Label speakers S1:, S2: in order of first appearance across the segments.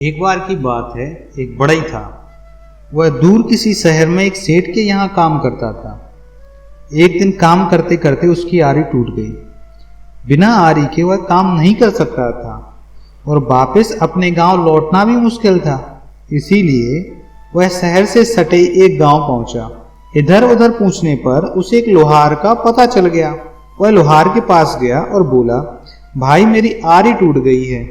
S1: एक बार की बात है, एक बढ़ई था। वह दूर किसी शहर में एक सेठ के यहाँ काम करता था। एक दिन काम करते करते उसकी आरी टूट गई। बिना आरी के वह काम नहीं कर सकता था और वापस अपने गांव लौटना भी मुश्किल था। इसीलिए वह शहर से सटे एक गांव पहुंचा। इधर उधर पूछने पर उसे एक लोहार का पता चल गया। वह लोहार के पास गया और बोला, भाई मेरी आरी टूट गई है,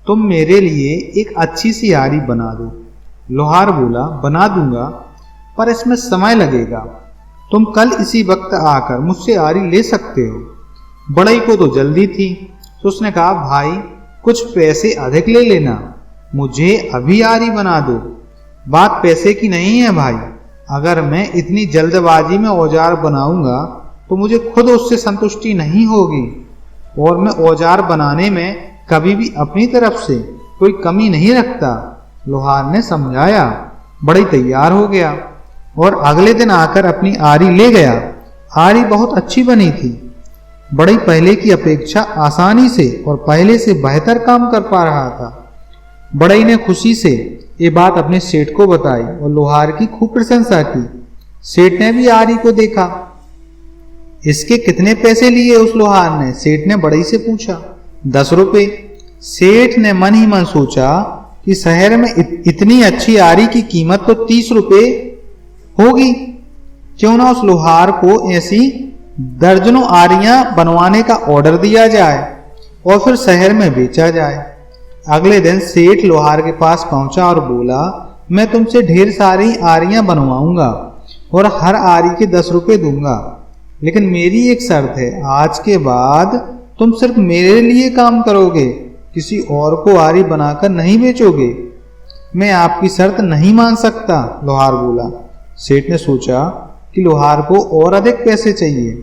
S1: तुम मेरे लिए एक अच्छी सी आरी बना दो। लोहार बोला, बना दूंगा, पर इसमें समय लगेगा। तुम कल इसी वक्त आकर मुझसे आरी ले सकते हो। बढ़ई को तो जल्दी थी, तो उसने कहा, भाई कुछ पैसे अधिक ले लेना, मुझे अभी आरी बना दो। बात पैसे की नहीं है भाई, अगर मैं इतनी जल्दबाजी में औजार बनाऊंगा तो मुझे खुद उससे संतुष्टि नहीं होगी और मैं औजार बनाने में कभी भी अपनी तरफ से कोई कमी नहीं रखता। लोहार ने समझाया। बढ़ई तैयार हो गया और अगले दिन आकर अपनी आरी ले गया। आरी बहुत अच्छी बनी थी। बढ़ई पहले की अपेक्षा आसानी से और पहले से बेहतर काम कर पा रहा था। बढ़ई ने खुशी से ये बात अपने सेठ को बताई और लोहार की खूब प्रशंसा की। सेठ ने भी आरी को देखा। इसके कितने पैसे लिए उस लोहार ने? सेठ ने बढ़ई से पूछा। 10 रुपए। सेठ ने मन ही मन सोचा कि शहर में इतनी अच्छी आरी की कीमत तो 30 रुपए होगी। क्यों ना उस लोहार को ऐसी दर्जनों आरियां बनवाने का ऑर्डर दिया जाए और फिर शहर में बेचा जाए। अगले दिन सेठ लोहार के पास पहुंचा और बोला, मैं तुमसे ढेर सारी आरियां बनवाऊंगा और हर आरी के 10 रुपए दूंगा, लेकिन मेरी एक शर्त है, आज के बाद तुम सिर्फ मेरे लिए काम करोगे, किसी और को आरी बनाकर नहीं बेचोगे। मैं आपकी शर्त नहीं मान सकता, लोहार बोला। सेठ ने सोचा कि लोहार को और अधिक पैसे चाहिए।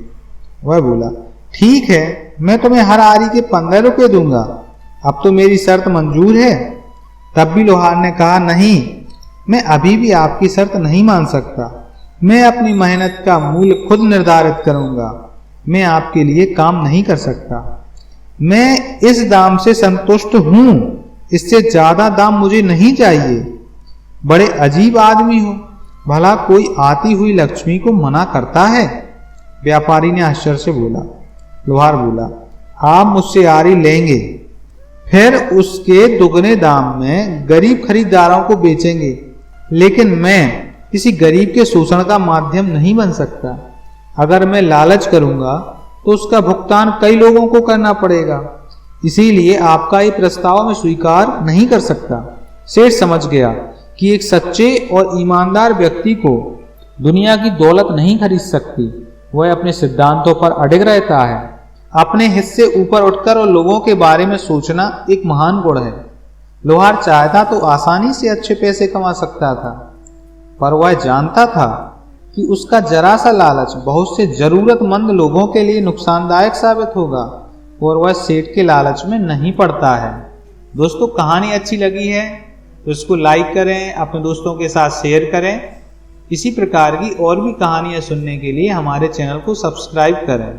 S1: वह बोला, ठीक है, मैं तुम्हें हर आरी के 15 रुपए दूंगा, अब तो मेरी शर्त मंजूर है। तब भी लोहार ने कहा, नहीं, मैं अभी भी आपकी शर्त नहीं मान सकता। मैं अपनी मेहनत का मूल्य खुद निर्धारित करूंगा, मैं आपके लिए काम नहीं कर सकता। मैं इस दाम से संतुष्ट हूं, इससे ज्यादा दाम मुझे नहीं चाहिए। बड़े अजीब आदमी हो, भला कोई आती हुई लक्ष्मी को मना करता है? व्यापारी ने आश्चर्य से बोला। लोहार बोला, आप मुझसे आरी लेंगे, फिर उसके दुगने दाम में गरीब खरीदारों को बेचेंगे, लेकिन मैं किसी गरीब के शोषण का माध्यम नहीं बन सकता। अगर मैं लालच करूंगा तो उसका भुगतान कई लोगों को करना पड़ेगा, इसीलिए आपका ये प्रस्ताव मैं स्वीकार नहीं कर सकता। सेठ समझ गया कि एक सच्चे और ईमानदार व्यक्ति को दुनिया की दौलत नहीं खरीद सकती। वह अपने सिद्धांतों पर अडिग रहता है। अपने हिस्से ऊपर उठकर और लोगों के बारे में सोचना एक महान गुण है। लोहार चाहता तो आसानी से अच्छे पैसे कमा सकता था, पर वह जानता था कि उसका जरा सा लालच बहुत से जरूरतमंद लोगों के लिए नुकसानदायक साबित होगा और वह सेठ के लालच में नहीं पड़ता है। दोस्तों, कहानी अच्छी लगी है तो इसको लाइक करें, अपने दोस्तों के साथ शेयर करें। इसी प्रकार की और भी कहानियां सुनने के लिए हमारे चैनल को सब्सक्राइब करें।